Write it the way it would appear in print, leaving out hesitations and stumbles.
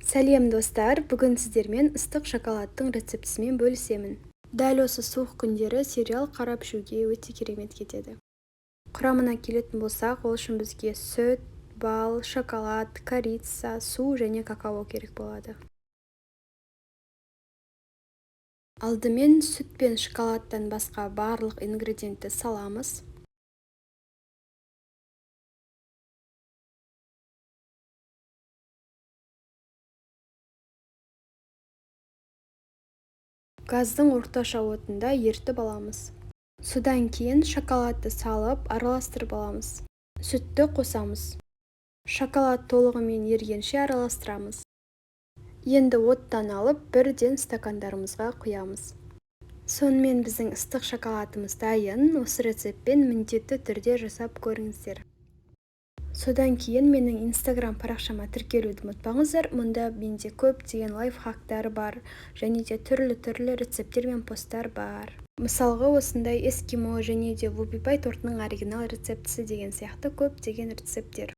Сәлем достар, бүгін сіздермен ыстық шоколадтың рецептісімен бөлісемін. Дәл осы суық күндері сериал қарап ішуге өте керемет кетеді. Құрамына келетін болсақ, ол үшін бізге сүт, бал, шоколад, корица, су және какао керек болады. Алдымен сүт пен шоколадтан басқа барлық ингредиентті саламыз. Газдың орташа отында ертіп аламыз. Содан кейін шоколадты салып, араластырып аламыз. Сүтті қосамыз. Шоколад толығымен ергенше араластырамыз. Енді оттан алып, бірден стакандарымызға құямыз. Сонымен біздің ыстық шоколадымыз дайын. Осы рецептпен міндетті түрде жасап көріңіздер. Содан кейін менің инстаграм парақшама тіркелуді ұмытпаңыздар. Мұнда менде көптеген лайфхактар бар, және де түрлі рецепттер мен посттар бар. Мысалға, осындай эскимо және де вупипай тортының оригинал рецептісі деген сияқты көптеген рецепттер.